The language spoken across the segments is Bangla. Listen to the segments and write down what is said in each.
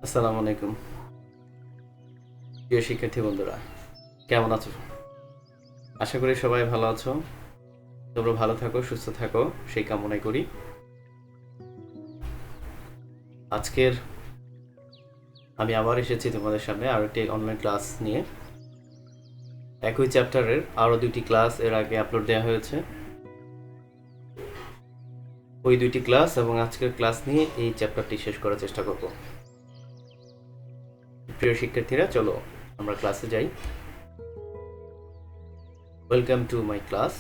আসসালামু আলাইকুম প্রিয় শিক্ষার্থী বন্ধুরা, কেমন আছো? আশা করি সবাই ভালো আছো। তোমরা ভালো থাকো, সুস্থ থাকো, সেই কামনাই করি। আজকের আমি আবার এসেছি তোমাদের সামনে আরও একটি অনলাইন ক্লাস নিয়ে। একই চ্যাপ্টারের আরও দুইটি ক্লাস এর আগে আপলোড দেওয়া হয়েছে। ওই দুইটি ক্লাস এবং আজকের ক্লাস নিয়ে এই চ্যাপ্টারটি শেষ করার চেষ্টা করব। প্রিয় শিক্ষার্থীরা, চলো আমরা ক্লাসে যাই। Welcome to my class.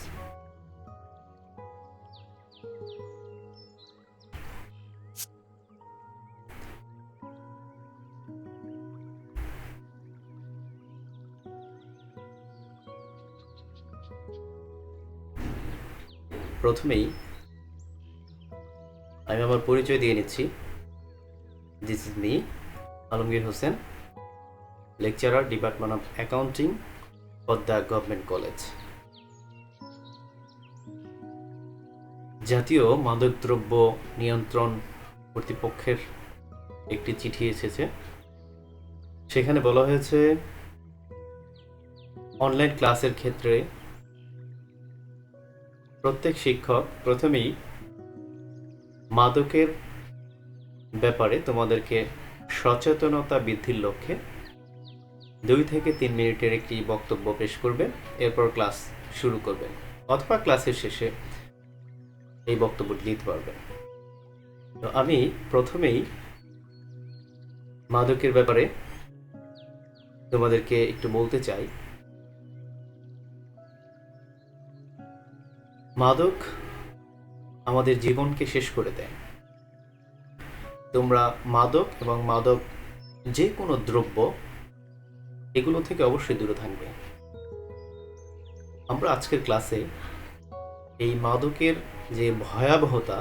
প্রথমেই আমি আমার পরিচয় দিয়ে নিচ্ছি। This is me, Alamgir Hossain, lecturer, department of accounting, Padma government college. জাতীয় মাদকদ্রব্য নিয়ন্ত্রণ কর্তৃপক্ষের একটি চিঠি এসেছে। সেখানে বলা হয়েছে অনলাইন ক্লাসের ক্ষেত্রে প্রত্যেক শিক্ষক প্রথমেই মাদকের ব্যাপারে তোমাদেরকে সচেতনতা বৃদ্ধির লক্ষ্যে 2 থেকে 3 মিনিটের একটি বক্তব্য পেশ করবেন। এরপর ক্লাস শুরু করবেন, অথবা ক্লাসের শেষে এই বক্তব্যটি দিতে পারবেন। তো আমি প্রথমেই মাদকের ব্যাপারে তোমাদেরকে একটু বলতে চাই। মাদক আমাদের জীবনকে শেষ করে দেয়। তোমরা মাদক এবং মাদক যে কোনো দ্রব্য এগুলো থেকে অবশ্যই দূরে থাকবে। আমরা আজকের ক্লাসে এই মাদকের যে ভয়াবহতা,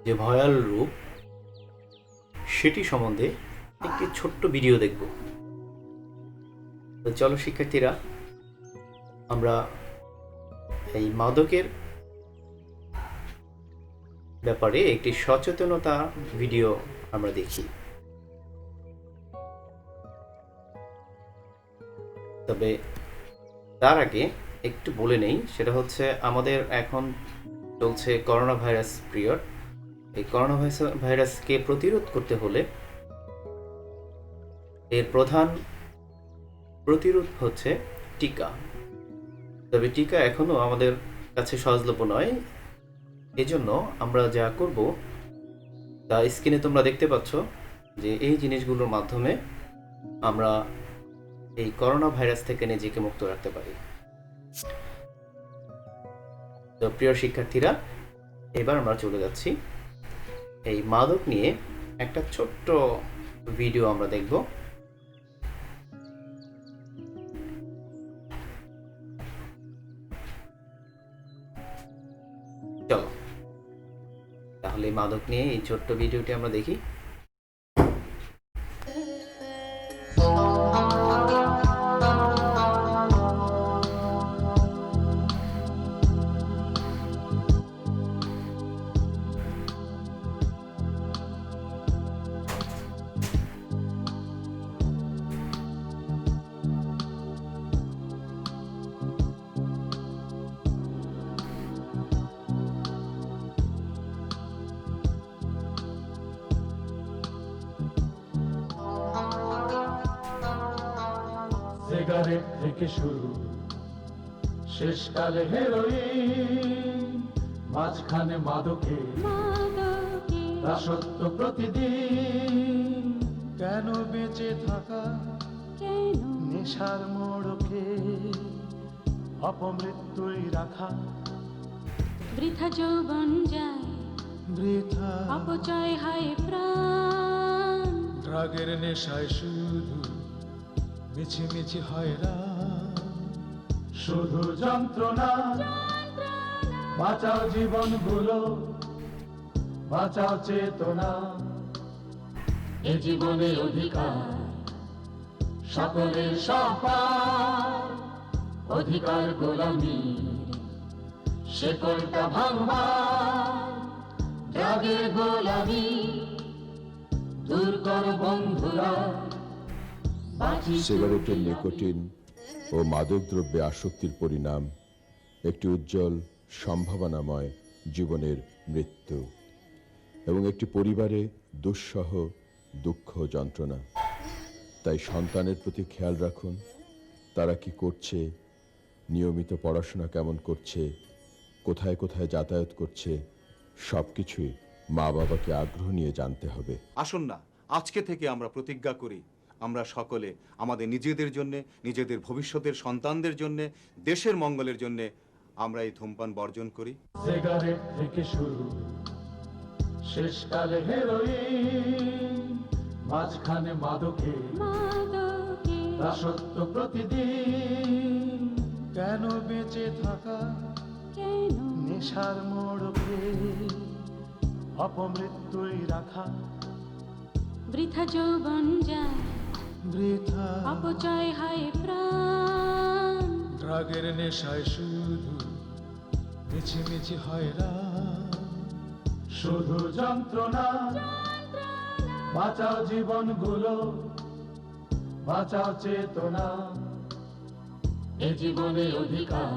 যে ভয়াল রূপ, সেটি সম্বন্ধে একটি ছোট্ট ভিডিও দেখব। তো চলো শিক্ষার্থীরা, আমরা এই মাদকের ব্যাপারে একটি সচেতনতা ভিডিও আমরা দেখি। তবে তার আগে একটু বলে নেই, সেটা হচ্ছে আমাদের এখন চলছে করোনা ভাইরাস পিরিয়ড। এই করোনা ভাইরাসকে প্রতিরোধ করতে হলে এর প্রধান প্রতিরোধ হচ্ছে টিকা। তবে টিকা এখনো আমাদের কাছে সহজলভ্য নয়। এজন্য আমরা যা করব তা স্ক্রিনে তোমরা দেখতে পাচ্ছ, যে এই জিনিসগুলোর মাধ্যমে আমরা এই করোনা ভাইরাস থেকে নিজেকে মুক্ত রাখতে পারি। তো প্রিয় শিক্ষার্থীরা, এবার আমরা চলে যাচ্ছি এই মাদক নিয়ে একটা ছোট্ট ভিডিও আমরা দেখব। চলো তাহলে মাদক নিয়ে এই ছোট্ট ভিডিওটি আমরা দেখি। সিগারেট থেকে শুরু, শেষকালে হেরোইন, মাঝখানে মাদকে দাসত্ব প্রতিদিন। কেন বেঁচে থাকা নেশার মোড়কে অপমৃত্যুই রাখা, বৃথা যৌবন যায়, বৃথা অপচয় হয় প্রাণ। ড্রাগের নেশায় শুধু মিছিমিছি হয় রাত, শুধু যন্ত্রণা। বাঁচাও জীবনগুলো, বাঁচাও চেতনা। এ জীবনে অধিকার সকলের সবার, অধিকার গোলামীর শেকলটা ভাঙবার। ড্রাগের গোলামি দূর কর বন্ধুরা বাঁচি সিগারেটের নিকোটিন ও মাদকদ্রব্যে আসক্তির পরিণাম একটি উজ্জ্বল সম্ভাবনাময় জীবনের মৃত্যু এবং একটি পরিবারে দুঃসহ দুঃখ যন্ত্রণা। তাই সন্তানের প্রতি খেয়াল রাখুন, তারা কি করছে, নিয়মিত পড়াশোনা কেমন করছে, কোথায় কোথায় যাতায়াত করছে, সবকিছুই মা বাবাকে আগ্রহ নিয়ে জানতে হবে। আসুন না, আজকে থেকে আমরা প্রতিজ্ঞা করি, আমরা সকলে আমাদের নিজেদের জন্য, নিজেদের ভবিষ্যতের সন্তানদের জন্য, দেশের মঙ্গলের জন্য আমরা এই ধূমপান বর্জন করি। সিগারেট থেকে শুরু, শেষকালে হেরোইন, মাঝখানে মাদকে মাদকে দাসত্ব প্রতিদিন। কেন বেঁচে থাকা কেন নেশার মোড়কে অপমৃত্যুই রাখা বৃথা যৌবন যায়, বৃথা অপচয় হয় প্রাণ। ড্রাগের নেশায় শুধু মিছিমিছি হয় রাত। শুধু যন্ত্রণা, বাঁচাও জীবনগুলো, বাঁচাও চেতনা, এ জীবনে অধিকার।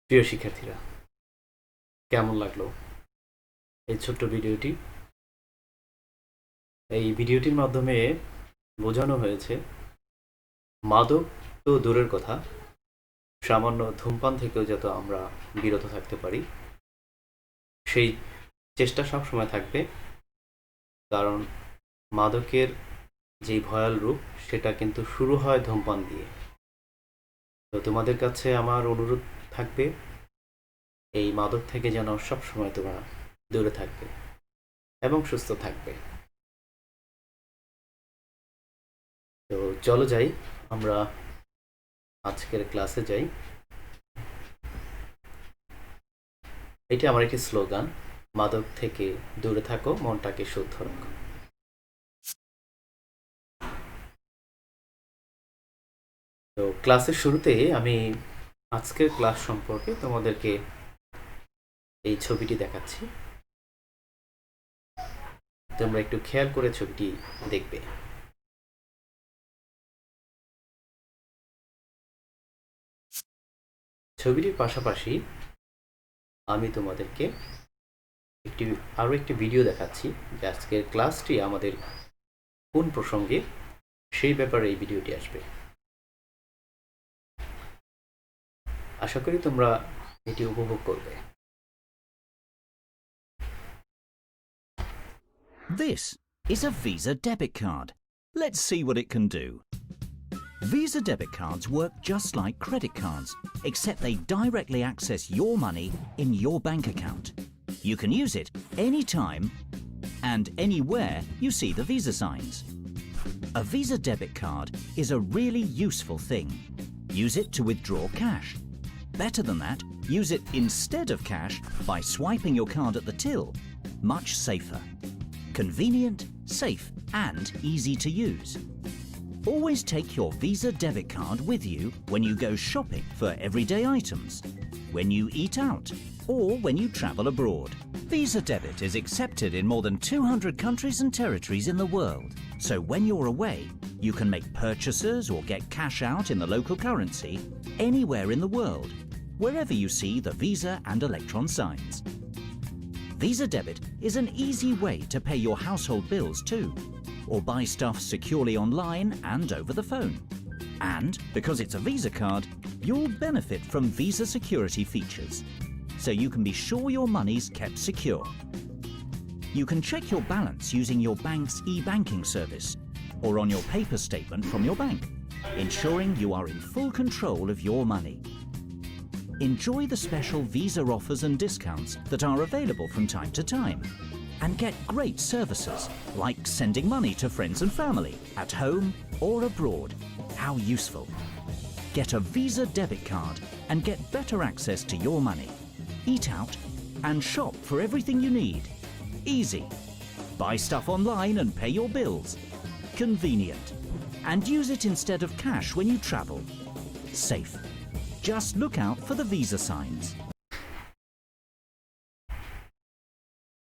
প্রিয় শিক্ষার্থীরা, কেমন লাগলো এই ছোট্ট ভিডিওটি? এই ভিডিওটির মাধ্যমে বোঝানো হয়েছে মাদক তো দূরের কথা, সামান্য ধূমপান থেকেও যত আমরা বিরত থাকতে পারি সেই চেষ্টা সবসময় থাকবে। কারণ মাদকের যেই ভয়াল রূপ সেটা কিন্তু শুরু হয় ধূমপান দিয়ে। তো তোমাদের কাছে আমার অনুরোধ থাকবে এই মাদক থেকে যেন সবসময় তোমরা দূরে থাকবে এবং সুস্থ থাকবে। তো চলো যাই, আমরা আজকের ক্লাসে যাই। এটা আমার একটি স্লোগান, মাদক থেকে দূরে থাকো, মনটাকে শুদ্ধ রাখো। তো ক্লাসের শুরুতে আমি আজকের ক্লাস সম্পর্কে তোমাদেরকে এই ছবিটি দেখাচ্ছি, তোমরা একটু খেয়াল করে ছবিটি দেখবে। ছবিটির পাশাপাশি আমি তোমাদেরকে আরো একটি ভিডিও দেখাচ্ছি যে আজকের ক্লাসটি আমাদের কোন প্রসঙ্গে, সেই ব্যাপারে এই ভিডিওটি আসবে। আশা করি তোমরা এটি উপভোগ করবে। This is a Visa debit card. Let's see what it can do. Visa debit cards work just like credit cards, except they directly access your money in your bank account. You can use it anytime and anywhere you see the Visa signs. A Visa debit card is a really useful thing. Use it to withdraw cash. Better than that, use it instead of cash by swiping your card at the till. Much safer. Convenient, safe, and easy to use. Always take your Visa debit card with you when you go shopping for everyday items, when you eat out, or when you travel abroad. Visa debit is accepted in more than 200 countries and territories in the world, so when you're away, you can make purchases or get cash out in the local currency anywhere in the world, wherever you see the Visa and Electron signs. Visa debit is an easy way to pay your household bills too, or buy stuff securely online and over the phone. And because it's a Visa card, you'll benefit from Visa security features, so you can be sure your money's kept secure. You can check your balance using your bank's e-banking service or on your paper statement from your bank, ensuring you are in full control of your money. Enjoy the special Visa offers and discounts that are available from time to time, and get great services like sending money to friends and family at home or abroad. How useful! Get a Visa debit card and get better access to your money. Eat out and shop for everything you need. Easy. Buy stuff online and pay your bills. Convenient. And use it instead of cash when you travel. Safe. Just look out for the Visa signs.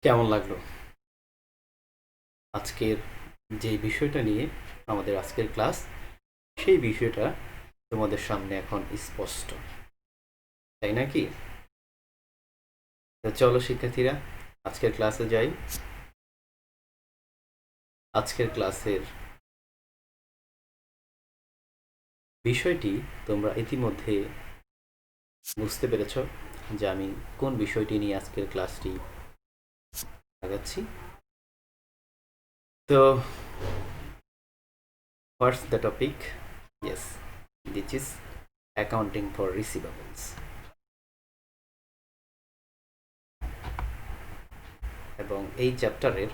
কেমন লাগলো আজকের যে বিষয়টা নিয়ে আমাদের আজকের ক্লাস, সেই বিষয়টা তোমাদের সামনে এখন স্পষ্ট, তাই নাকি? তো চলো শিক্ষার্থীরা, আজকের ক্লাসে যাই। আজকের ক্লাসের বিষয়টি তোমরা ইতিমধ্যে বুঝতে পেরেছ যে আমি কোন বিষয়টি নিয়ে আজকের ক্লাসটি আগাচ্ছি। তো what's the topic? Yes, this is accounting for receivables. এবং এই চ্যাপ্টারের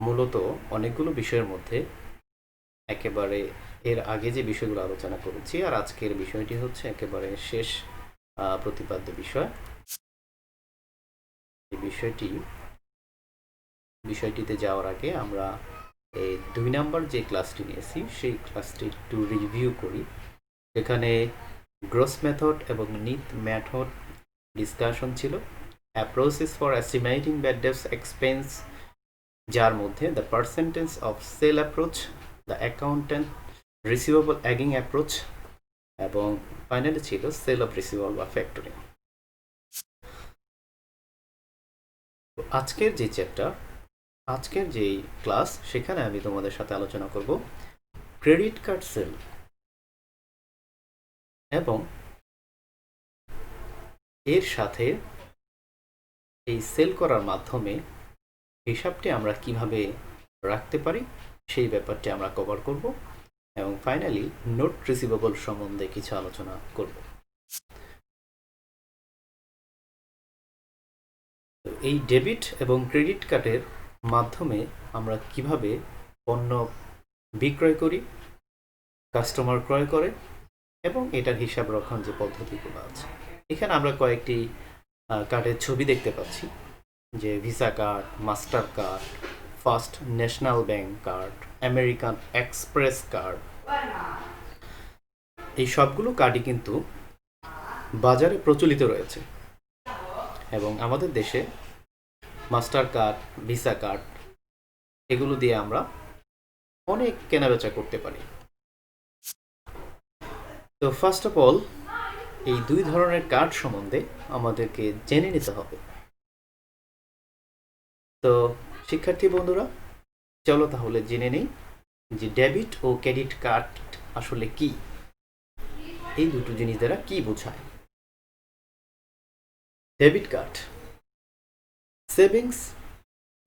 মূলত অনেকগুলো বিষয়ের মধ্যে একেবারে এর আগে যে বিষয়গুলো আলোচনা করেছি, আর আজকের বিষয়টি হচ্ছে একেবারে শেষ প্রতিপাদ্য বিষয়। এই বিষয়টিতে যাওয়ার আগে আমরা এই 2 নাম্বার যে ক্লাসটি নিয়েছি সেই ক্লাসটি একটু রিভিউ করি। এখানে গ্রস মেথড এবং নিট মেথড ডিসকাশন ছিল। Approaches for estimating bad debts expense, যার মধ্যে the percentage of sale approach, the accountant receivable অ্যাগিং অ্যাপ্রোচ, এবং ফাইনালি ছিল সেল অফ রিসিভেবল বা ফ্যাক্টরিং। আজকের যে চ্যাপ্টার, আজকের যে ক্লাস, সেখানে আমি তোমাদের সাথে আলোচনা করব ক্রেডিট কার্ড সেল, এবং এর সাথে এই সেল করার মাধ্যমে হিসাবটি আমরা কিভাবে রাখতে পারি সেই ব্যাপারটি আমরা কভার করব, এবং ফাইনালি নোট রিসিভেবল সম্বন্ধে কিছু আলোচনা করব। এই ডেবিট এবং ক্রেডিট কার্ডের মাধ্যমে আমরা কিভাবে পণ্য বিক্রয় করি, কাস্টমার ক্রয় করে, এবং এটার হিসাব রক্ষণ যে পদ্ধতিগুলো আছে। এখানে আমরা কয়েকটি কার্ডের ছবি দেখতে পাচ্ছি, যে visa card, master card, first national bank card, American Express card. এই সবগুলো কার্ডই কিন্তু বাজারে প্রচলিত রয়েছে, এবং আমাদের দেশে মাস্টার কার্ড, ভিসা কার্ড, এগুলো দিয়ে আমরা অনেক কেনাবেচা করতে পারি। তো ফার্স্ট অফ অল এই 2 ধরনের কার্ড সম্বন্ধে আমাদেরকে জেনে নিতে হবে। তো শিক্ষার্থী বন্ধুরা, চলো তাহলে জেনে নেই যে ডেবিট ও ক্রেডিট কার্ড আসলে কি, এই দুটো জিনিস দ্বারা কি বোঝায়। ডেবিট কার্ড সেভিংস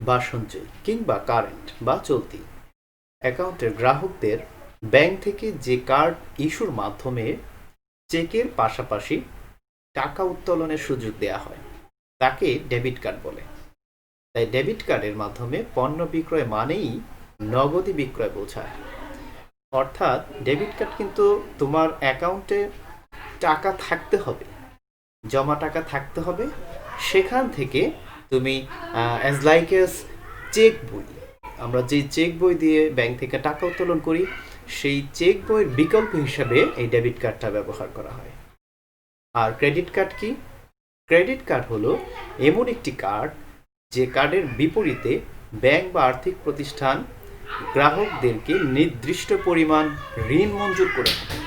বা সঞ্চয় কিংবা কারেন্ট বা চলতি অ্যাকাউন্টের গ্রাহকদের ব্যাংক থেকে যে কার্ড ইস্যুর মাধ্যমে চেকের পাশাপাশি টাকা উত্তোলনের সুযোগ দেওয়া হয় তাকে ডেবিট কার্ড বলে। তাই ডেবিট কার্ডের মাধ্যমে পণ্য বিক্রয় মানেই নগদি বিক্রয় বোঝায়। অর্থাৎ ডেবিট কার্ড কিন্তু তোমার অ্যাকাউন্টে টাকা থাকতে হবে, জমা টাকা থাকতে হবে, সেখান থেকে তুমি অ্যাজ লাইক এস চেক বই, আমরা যে চেক বই দিয়ে ব্যাংক থেকে টাকা উত্তোলন করি, সেই চেক বইয়ের বিকল্প হিসাবে এই ডেবিট কার্ডটা ব্যবহার করা হয়। আর ক্রেডিট কার্ড কি? ক্রেডিট কার্ড হলো এমন একটি কার্ড যে কার্ডের বিপরীতে ব্যাংক বা আর্থিক প্রতিষ্ঠান গ্রাহকদেরকে নির্দিষ্ট পরিমাণ ঋণ মঞ্জুর করে থাকে,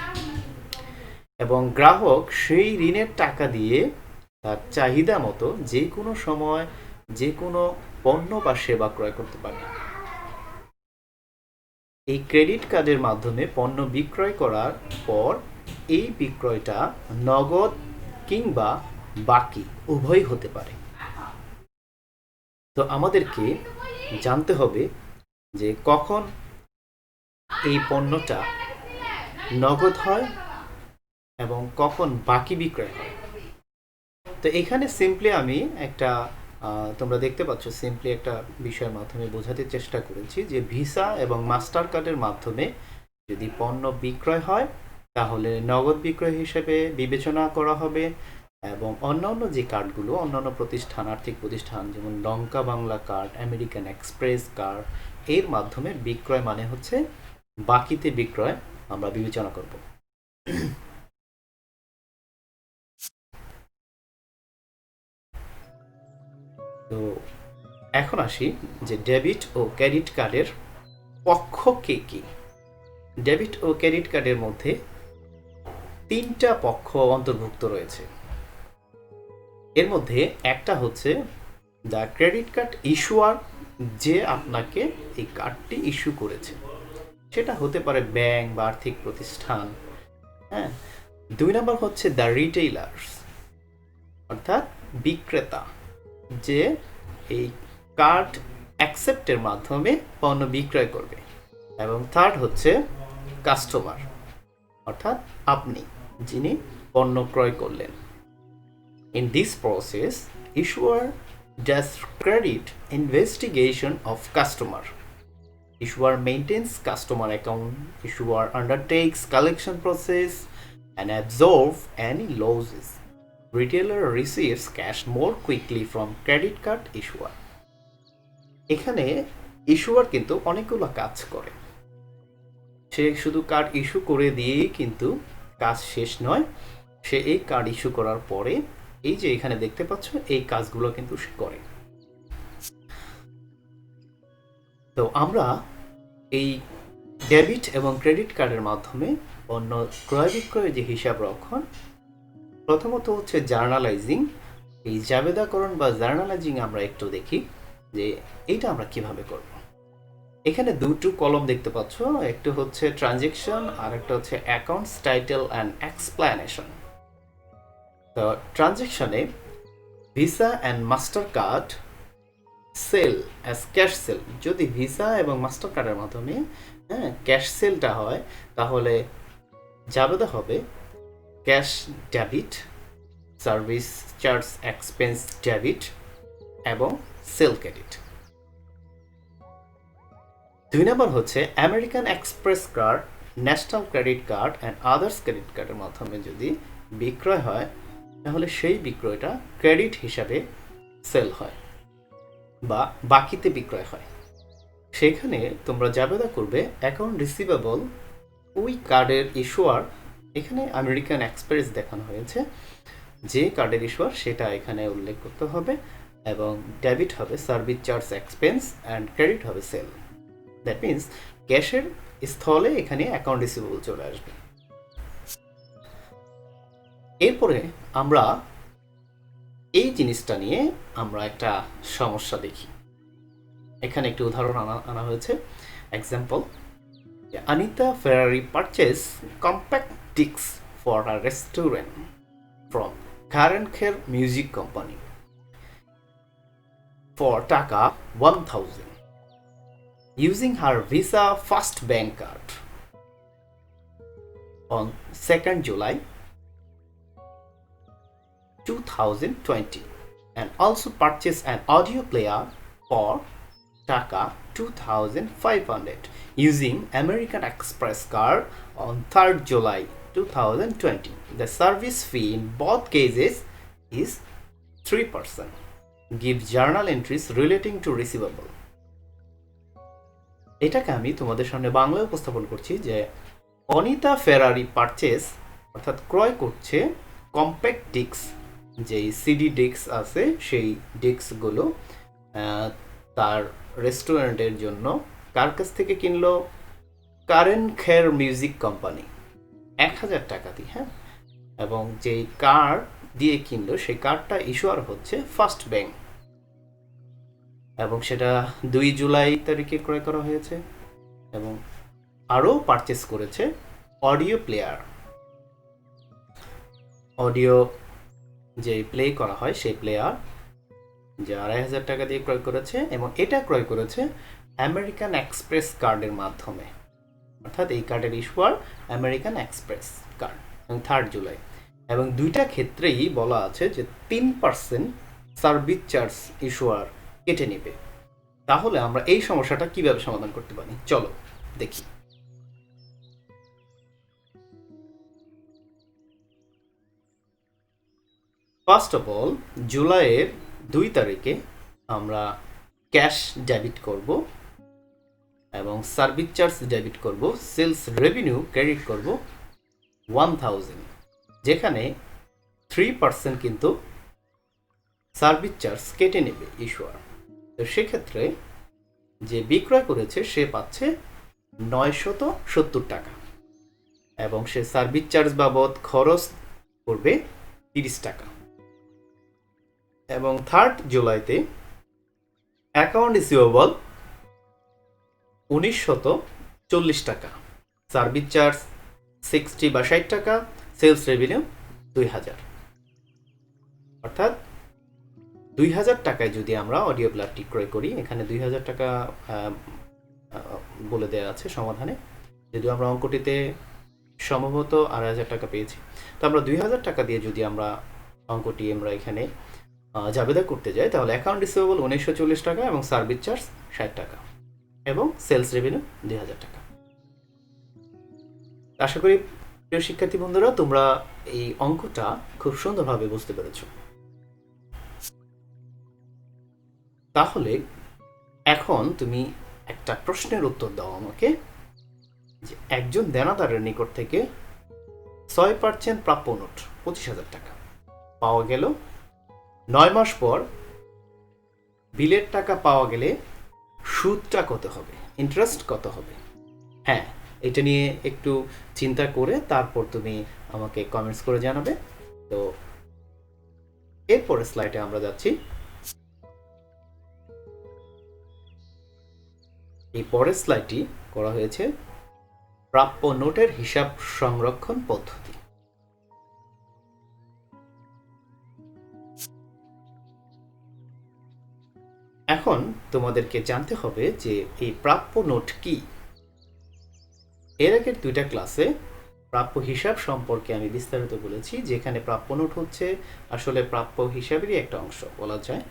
এবং গ্রাহক সেই ঋণের টাকা দিয়ে তার চাহিদা মতো যে কোনো সময় যে কোনো পণ্য বা সেবা ক্রয় করতে পারে। এই ক্রেডিট কার্ডের মাধ্যমে পণ্য বিক্রয় করার পর এই বিক্রয়টা নগদ কিংবা বাকি উভয় হতে পারে। তো আমাদেরকে জানতে হবে যে কখন এই পণ্যটা নগদ হয় এবং কখন বাকি বিক্রয় হয়। তো এখানে সিম্পলি আমি একটা তোমরা দেখতে পাচ্ছ, সিম্পলি একটা বিষয়ের মাধ্যমে বোঝাতে চেষ্টা করেছি যে ভিসা এবং মাস্টার কার্ডের মাধ্যমে যদি পণ্য বিক্রয় হয় তাহলে নগদ বিক্রয় হিসেবে বিবেচনা করা হবে, এবং অন্যান্য যে কার্ডগুলো অন্যান্য প্রতিষ্ঠান, আর্থিক প্রতিষ্ঠান যেমন Lanka Bangla card, American Express card, এর মাধ্যমে বিক্রয় মানে হচ্ছে বাকিতে বিক্রয় আমরা বিবেচনা করব। তো এখন আসি যে ডেবিট ও ক্রেডিট কার্ডের পক্ষ কে কি। ডেবিট ও ক্রেডিট কার্ডের মধ্যে 3টা পক্ষ অন্তর্ভুক্ত রয়েছে। এর মধ্যে একটা হচ্ছে দ্য ক্রেডিট কার্ড ইস্যুয়ার, যে আপনাকে এই কার্ডটি ইস্যু করেছে, সেটা হতে পারে ব্যাংক বা আর্থিক প্রতিষ্ঠান। হ্যাঁ, 2 নম্বর হচ্ছে দ্য রিটেইলার্স, অর্থাৎ বিক্রেতা, যে এই কার্ড অ্যাকসেপ্টের মাধ্যমে পণ্য বিক্রয় করবে। এবং 3rd হচ্ছে কাস্টমার, অর্থাৎ আপনি, যিনি পণ্য ক্রয় করলেন। In this process, issuer does credit investigation of customer. Issuer maintains customer account. Issuer undertakes collection process and absorb any losses. Retailer receives cash more quickly from credit card issuer. এখানে ইস্যুয়ার কিন্তু অনেকগুলো কাজ করে। সে শুধু কার্ড ইস্যু করে দিয়েই কিন্তু কাজ শেষ নয়। সে এই কার্ড ইস্যু করার পরে এই যে এখানে দেখতে পাচ্ছ এই কাজগুলো কিন্তু সে করে। তো আমরা এই ডেবিট এবং ক্রেডিট কার্ডের মাধ্যমে পণ্য ক্রয় বিক্রয়ের যে হিসাব রক্ষণ, প্রথমত হচ্ছে জার্নালাইজিং। এই জাবেদাকরণ বা জার্নালাইজিং আমরা একটু দেখি যে এইটা আমরা কিভাবে করব। এখানে 2টো কলম দেখতে পাচ্ছ, একটা হচ্ছে ট্রানজ্যাকশন আর একটা হচ্ছে অ্যাকাউন্টস টাইটেল অ্যান্ড এক্সপ্লেনেশন। তো ট্রানজ্যাকশনে Visa and Mastercard sale as cash sale. যদি ভিসা এবং মাস্টার কার্ডের মাধ্যমে ক্যাশ সেলটা হয়, তাহলে জাবেদা হবে cash debit, service charge expense debit এবং সেল ক্রেডিট। 2 নম্বর হচ্ছে American Express card, national credit card and others credit কার্ডের মাধ্যমে যদি বিক্রয় হয়, তাহলে সেই বিক্রয়টা ক্রেডিট হিসাবে সেল হয় বা বাকিতে বিক্রয় হয়। সেখানে তোমরা জাবেদা করবে অ্যাকাউন্ট রিসিভেবল, ওই কার্ডের ইস্যুয়ার, এখানে আমেরিকান এক্সপ্রেস দেখানো হয়েছে, যে কার্ডের ইস্যুয়ার সেটা এখানে উল্লেখ করতে হবে, এবং ডেবিট হবে service charge expense and credit হবে সেল। দ্যাট মিনস ক্যাশের স্থলে এখানে অ্যাকাউন্ট রিসিভেবল চলে আসবে। এরপরে আমরা এই জিনিসটা নিয়ে আমরা একটা সমস্যা দেখি। এখানে একটি উদাহরণ আনা হয়েছে। Example, Anita Ferrari purchased compact discs for a restaurant from Karen Kher Music Company for Taka 1000 using her Visa First Bank card on 2nd July 2020, and also purchased an audio player for Taka 2500 using American Express card on 3rd July 2020. The service fee in both cases is 3%. Give journal entries relating to receivable. এটাকে আমি তোমাদের সামনে বাংলায় উপস্থাপন করছি যে অনিতা ফেরারি পারচেস, অর্থাৎ ক্রয় করছে কম্প্যাক্ট ডিস্ক, যেই সিডি ডিস্ক আছে সেই ডিস্কগুলো তার রেস্টুরেন্টের জন্য। কার কাছ থেকে কিনলো? কারেন খের মিউজিক কোম্পানি, 1000 টাকা দিয়ে। হ্যাঁ, এবং যেই কার্ড দিয়ে কিনলো সেই কার্ডটা ইস্যুয়ার হচ্ছে ফার্স্ট ব্যাংক, এবং সেটা 2 জুলাই তারিখে ক্রয় করা হয়েছে। এবং আরও পারচেস করেছে অডিও প্লেয়ার, অডিও যে প্লে করা হয় সেই প্লেয়ার, যে 2500 টাকা দিয়ে ক্রয় করেছে, এবং এটা ক্রয় করেছে আমেরিকান এক্সপ্রেস কার্ডের মাধ্যমে, অর্থাৎ এই কার্ডের ইস্যুয়ার আমেরিকান এক্সপ্রেস কার্ড, এবং 3rd জুলাই। এবং দুইটা ক্ষেত্রেই বলা আছে যে 3% সার্ভিস চার্জ ইস্যুয়ার কেটে নেবে। তাহলে আমরা এই সমস্যাটা কিভাবে সমাধান করতে পারি, চলো দেখি। ফার্স্ট অফ অল, জুলাইয়ের 2 তারিখে আমরা ক্যাশ ডেবিট করব এবং সার্ভিস চার্জ ডেবিট করব, সেলস রেভিনিউ ক্রেডিট করব 1000, যেখানে 3% কিন্তু সার্ভিস চার্জ কেটে নেবে ইস্যুয়ার। তো সেক্ষেত্রে যে বিক্রয় করেছে সে পাচ্ছে 970 টাকা এবং সে সার্ভিস চার্জ বাবদ খরচ করবে 30 টাকা। এবং 3 জুলাইতে অ্যাকাউন্ট রিসিভেবল 1940 টাকা, সার্ভিস চার্জ 60 বা 60 টাকা, সেলস রেভিনিউ 2000। অর্থাৎ 2000 টাকায় যদি আমরা অডিও প্লেয়ারটি ক্রয় করি, এখানে 2000 টাকা বলে দেওয়া আছে সমাধানে, যদিও আমরা অঙ্কটিতে সম্ভবত 2500 টাকা পেয়েছি। তো আমরা 2000 টাকা দিয়ে যদি আমরা অঙ্কটি আমরা এখানে জাবেদা করতে যাই, তাহলে অ্যাকাউন্ট রিসিভেবল 1940 টাকা এবং সার্ভিস চার্জ 60 টাকা এবং সেলস রেভিনিউ 2000 টাকা। আশা করি প্রিয় শিক্ষার্থী বন্ধুরা তোমরা এই অঙ্কটা খুব সুন্দরভাবে বুঝতে পেরেছো। তাহলে এখন তুমি একটা প্রশ্নের উত্তর দাও আমাকে, যে একজন দেনাদারের নিকট থেকে 6% প্রাপ্য নোট 25,000 টাকা পাওয়া গেল, 9 মাস পর বিলের টাকা পাওয়া গেলে সুদটা কত হবে, ইন্টারেস্ট কত হবে? হ্যাঁ, এটা নিয়ে একটু চিন্তা করে তারপর তুমি আমাকে কমেন্টস করে জানাবে। তো এরপরের স্লাইডে আমরা যাচ্ছি। এই পরের স্লাইডটি করা হয়েছে প্রাপ্য নোটের হিসাব সংরক্ষণ পদ্ধতি। এখন তোমাদেরকে জানতে হবে যে এই প্রাপ্য নোট কি। এর আগের 2টা ক্লাসে প্রাপ্য হিসাব সম্পর্কে আমি বিস্তারিত বলেছি, যেখানে প্রাপ্য নোট হচ্ছে আসলে প্রাপ্য হিসাবেরই একটা অংশ বলা যায়।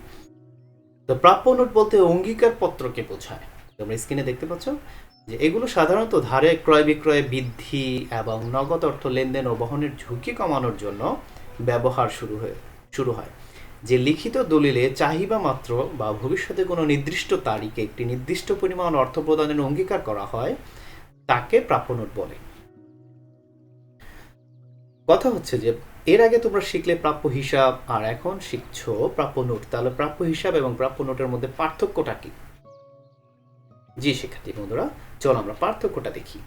তো প্রাপ্য নোট বলতে অঙ্গীকার পত্রকে বোঝায়। তোমরা স্ক্রিনে দেখতে পাচ্ছ যে এগুলো সাধারণত ধারে ক্রয় বিক্রয় বৃদ্ধি এবং নগদ অর্থ লেনদেন ও বহনের ঝুঁকি কমানোর জন্য ব্যবহার শুরু হয়। যে লিখিত দলিলে চাহিদা মাত্র বা ভবিষ্যতে কোনো নির্দিষ্ট তারিখে একটি নির্দিষ্ট পরিমাণ অর্থ প্রদানের অঙ্গীকার করা হয় তাকে প্রাপ্য নোট বলে। কথা হচ্ছে যে এর আগে তোমরা শিখলে প্রাপ্য হিসাব আর এখন শিখছো প্রাপ্য নোট, তাহলে প্রাপ্য হিসাব এবং প্রাপ্য নোটের মধ্যে পার্থক্যটা কি? জি শিক্ষার্থী বন্ধুরা, চলো আমরা পার্থক্যটা দেখি।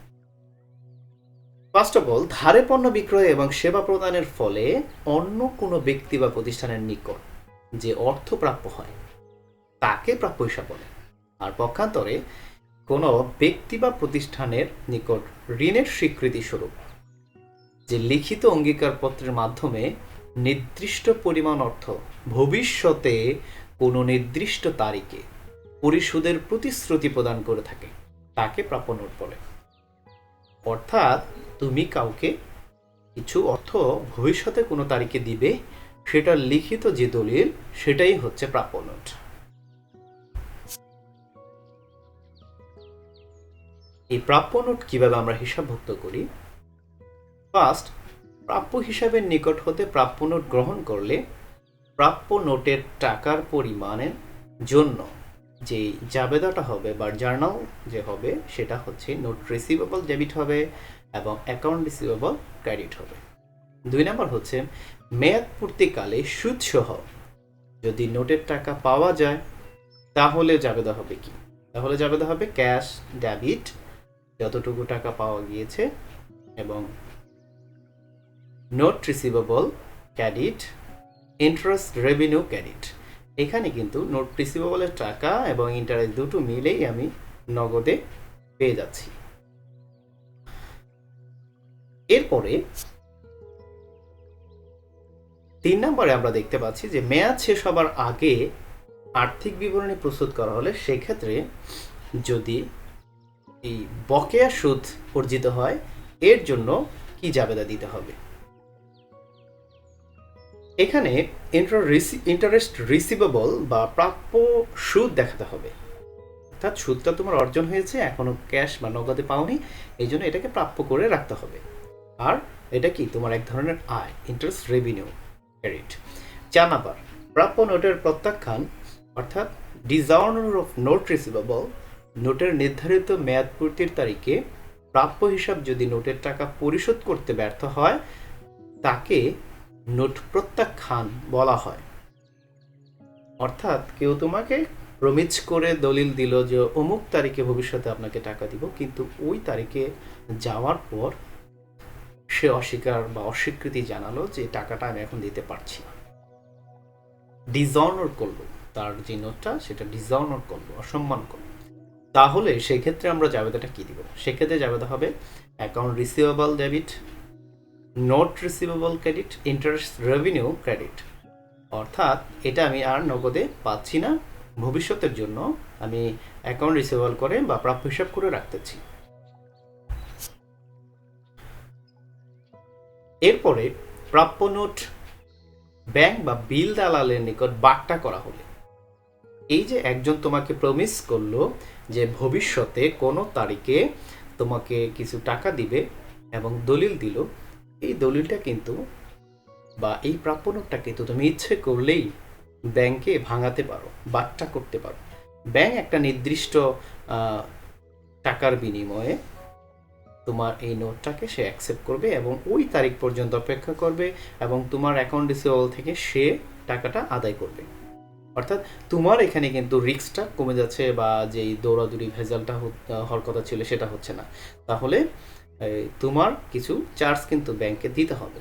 ফার্স্ট অফ অল, ধারে পণ্য বিক্রয় এবং সেবা প্রদানের ফলে অন্য কোনো ব্যক্তি বা প্রতিষ্ঠানের নিকট যে অর্থ প্রাপ্য হয় তাকে প্রাপ্য হিসাব বলে। আর পক্ষান্তরে কোনো ব্যক্তি বা প্রতিষ্ঠানের নিকট ঋণের স্বীকৃতি স্বরূপ যে লিখিত অঙ্গীকার পত্রের মাধ্যমে নির্দিষ্ট পরিমাণ অর্থ ভবিষ্যতে কোনো নির্দিষ্ট তারিখে পরিশোধের প্রতিশ্রুতি প্রদান করে থাকে তাকে প্রাপ্য নোট বলে। অর্থাৎ তুমি কাউকে কিছু অর্থ ভবিষ্যতে কোনো তারিখে দিবে, সেটা লিখিত যে দলিল সেটাই হচ্ছে প্রাপ্য নোট। এই প্রাপ্য নোট কিভাবে আমরা হিসাবভুক্ত করি? ফার্স্ট, প্রাপ্য হিসাবের নিকট হতে প্রাপ্য নোট গ্রহণ করলে প্রাপ্য নোটের টাকার পরিমাণের জন্য যে জাবেদাটা হবে বা জার্নাল যে হবে সেটা হচ্ছে নোট রিসিভেবল ডেবিট হবে এবং অ্যাকাউন্ট রিসিভেবল ক্রেডিট হবে। 2 নম্বর হচ্ছে মেয়াদ পূর্তিকালে সুদসহ যদি নোটের টাকা পাওয়া যায় তাহলে জাবেদা হবে কি? তাহলে জাবেদা হবে ক্যাশ ডেবিট, যতটুকু টাকা পাওয়া গিয়েছে, এবং note receivable credit, interest revenue credit. এখানে কিন্তু নোট রিসিভেবলের টাকা এবং ইন্টারেস্ট দুটো মিলেই আমি নগদে পেয়ে যাচ্ছি। এরপরে 3 নম্বরে আমরা দেখতে পাচ্ছি যে মেয়াদ শেষ হবার আগে আর্থিক বিবরণী প্রস্তুত করা হলে সেক্ষেত্রে যদি এই বকেয়া সুদ অর্জিত হয় এর জন্য কি জাবেদা দিতে হবে? এখানে ইন্টারেস্ট রিসিভেবল বা প্রাপ্য সুদ দেখাতে হবে, অর্থাৎ সুদটা তোমার অর্জন হয়েছে, এখনো ক্যাশ বা নগদে পাওনি, এই জন্য এটাকে প্রাপ্য করে রাখতে হবে। আর এটা কি তোমার এক ধরনের আয়, ইন্টারেস্ট রেভিনিউ ক্রেডিট। 4 নাম্বার, প্রাপ্য নোটের প্রত্যাখ্যান অর্থাৎ ডিসঅনার অফ নোট রিসিভেবল। নোটের নির্ধারিত মেয়াদ পূর্তির তারিখে প্রাপ্য হিসাব যদি নোটের টাকা পরিশোধ করতে ব্যর্থ হয় তাকে নোট প্রত্যাখ্যান বলা হয়। অর্থাৎ কেউ তোমাকে প্রমিস করে দলিল দিল যে অমুক তারিখে ভবিষ্যতে আপনাকে টাকা দিব, কিন্তু ওই তারিখে যাওয়ার পর সে অস্বীকার বা অস্বীকৃতি জানালো যে টাকাটা আমি এখন দিতে পারছি না, ডিসঅনার করলো, তার যে নোটটা সেটা ডিসঅনার করলো, অসম্মান করলো, তাহলে সেক্ষেত্রে আমরা জাবেদাটা কি দিব? সেক্ষেত্রে জাবেদা হবে account receivable debit, note receivable credit, interest revenue credit. অর্থাৎ এটা আমি আর নগদে পাচ্ছি না, ভবিষ্যতের জন্য আমি অ্যাকাউন্ট রিসিভেবল করে বা প্রাপ্য হিসাব করে রাখতেছি। এরপরে প্রাপ্য নোট ব্যাংক বা বিল দালালের নিকট বাট্টা করা হলে, এই যে একজন তোমাকে প্রমিস করলো যে ভবিষ্যতে কোনো তারিখে তোমাকে কিছু টাকা দিবে এবং দলিল দিল, এই দলিলটা কিন্তু বা এই প্রাপ্য নোটটা কিন্তু তুমি ইচ্ছে করলেই ব্যাংকে ভাঙাতে পারো, বাট্টা করতে পারো। ব্যাংক একটা নির্দিষ্ট টাকার বিনিময়ে তোমার এই নোটটাকে সে অ্যাকসেপ্ট করবে এবং ওই তারিখ পর্যন্ত অপেক্ষা করবে এবং তোমার অ্যাকাউন্ট রিসিভেবল থেকে সে টাকাটা আদায় করবে। অর্থাৎ তোমার এখানে কিন্তু রিস্কটা কমে যাচ্ছে বা যেই দৌড়াদৌড়ি ভেজালটা হওয়ার কথা ছিল সেটা হচ্ছে না। তাহলে তোমার কিছু চার্জ কিন্তু ব্যাংকে দিতে হবে।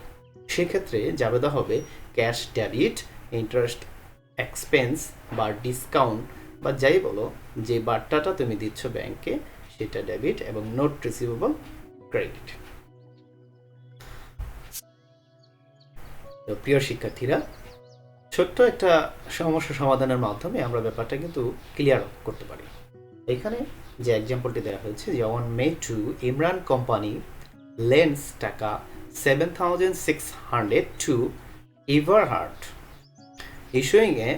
সেক্ষেত্রে জাবেদা হবে ক্যাশ ডেবিট, ইন্টারেস্ট এক্সপেন্স বা ডিসকাউন্ট বা যাই বলো, যে বার্তাটা তুমি দিচ্ছ ব্যাংকে সেটা ডেবিট এবং নোট রিসিভেবল ক্রেডিট। তো প্রিয় শিক্ষার্থীরা, ছোট্ট একটা সমস্যা সমাধানের মাধ্যমে আমরা ব্যাপারটা কিন্তু ক্লিয়ার করতে পারি। এখানে যে এক্সাম্পলটি দেওয়া হয়েছে যে on May 2 Imran company lens টাকা 7,600 to Everhard, issuing a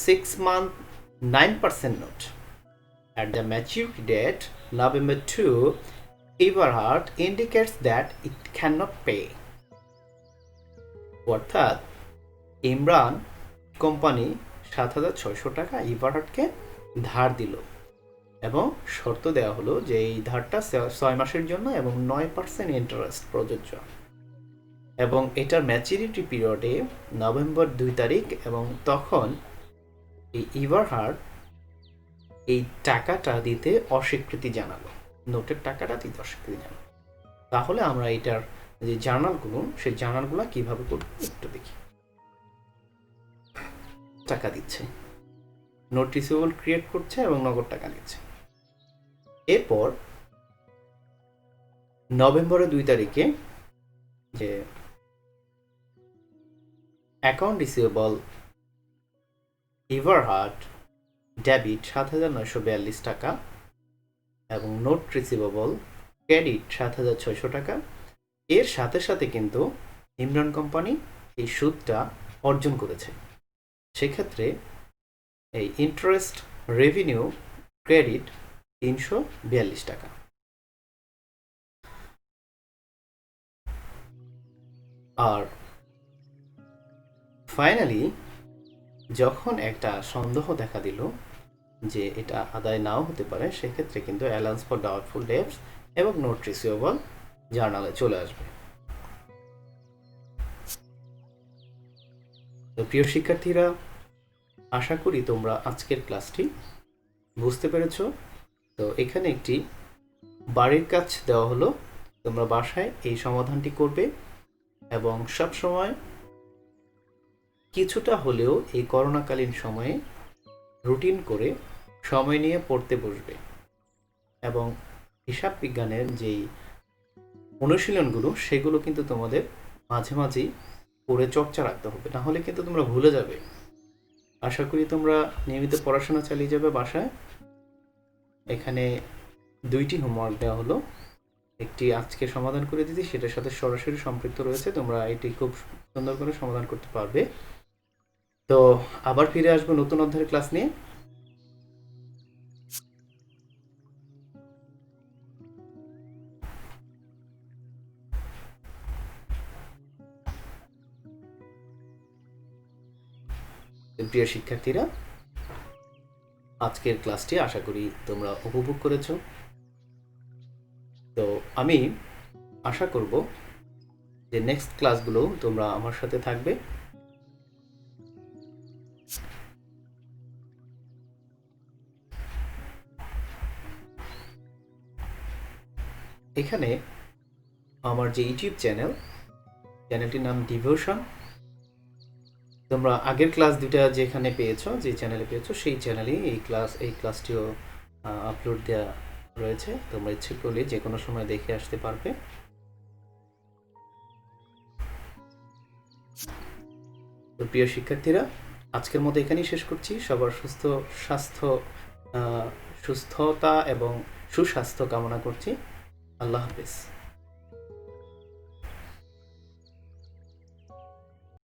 6-month 9% note. At the maturity date, November 2, Everhard indicates that it cannot pay. অর্থাৎ ইমরান কোম্পানি 7,600 টাকা এভারহার্ডকে ধার দিল এবং শর্ত দেওয়া হলো যে এই ধারটা 6 মাসের জন্য এবং 9% ইন্টারেস্ট প্রযোজ্য, এবং এটার ম্যাচুরিটি পিরিয়ডে নভেম্বর 2 তারিখ, এবং তখন এই এভারহার্ড এই টাকাটা দিতে অস্বীকৃতি জানালো, নোটের টাকাটা দিতে অস্বীকৃতি জানালো। তাহলে আমরা এটার যে জার্নালগুলো, সেই জার্নালগুলো কিভাবে করবো একটু দেখি। টাকা দিচ্ছে, নোট রিসিভেবল ক্রিয়েট করছে এবং নগদ টাকা দিচ্ছে। এরপর নভেম্বরের 2 তারিখে যে অ্যাকাউন্ট রিসিভেবল এভারহার্ড ডেবিট 7,942 টাকা এবং নোট রিসিভেবল ক্রেডিট 7,600 টাকা, এর সাথে সাথে কিন্তু ইমরান কোম্পানি এই সুদটা অর্জন করেছে। সেক্ষেত্রে এই ইন্টারেস্ট রেভিনিউ ক্রেডিট 342 টাকা। আর ফাইনালি যখন একটা সন্দেহ দেখা দিল যে এটা আদায় নাও হতে পারে, সেক্ষেত্রে কিন্তু অ্যালাউন্স ফর ডাউটফুল ডেবটস এবং নোট রিসিভেবল জার্নালে চলে আসবে। তো প্রিয় শিক্ষার্থীরা, আশা করি তোমরা আজকের ক্লাসটি বুঝতে পেরেছ। তো এখানে একটি বাড়ির কাজ দেওয়া হলো, তোমরা বাসায় এই সমাধানটি করবে এবং সব সময় কিছুটা হলেও এই করোনাকালীন সময়ে রুটিন করে সময় নিয়ে পড়তে বসবে এবং হিসাব বিজ্ঞানের যেই অনুশীলনগুলো সেগুলো কিন্তু তোমাদের মাঝে মাঝেই পড়ে চর্চা রাখতে হবে, না হলে কিন্তু তোমরা ভুলে যাবে। আশা করি তোমরা নিয়মিত পড়াশোনা চালিয়ে যাবে বাসায়। এখানে 2টি হোমওয়ার্ক দেওয়া হলো, একটি আজকে সমাধান করে দিচ্ছি, সেটার সাথে সরাসরি সম্পৃক্ত রয়েছে, তোমরা এটি খুব সুন্দর করে সমাধান করতে পারবে। তো আবার ফিরে আসবো নতুন অধ্যায়ের ক্লাস নিয়ে। প্রিয় শিক্ষার্থীরা, আজকের ক্লাসটি আশা করি তোমরা উপভোগ করেছো। তো আমি আশা করব যে নেক্সট ক্লাসগুলো তোমরা আমার সাথে থাকবে। এখানে আমার যে ইউটিউব চ্যানেলটির নাম ডিভোশন। তোমরা আগের ক্লাস দুটা যেখানে পেয়েছো, যে চ্যানেলে পেয়েছো, সেই চ্যানেলেই এই ক্লাসটিও আপলোড দেওয়া রয়েছে। তোমরা ইচ্ছে করলে যে কোনো সময় দেখে আসতে পারবে। তো প্রিয় শিক্ষার্থীরা, আজকের মতো এখানেই শেষ করছি। সবার সুস্থতা এবং সুস্বাস্থ্য কামনা করছি। আল্লাহ হাফেজ।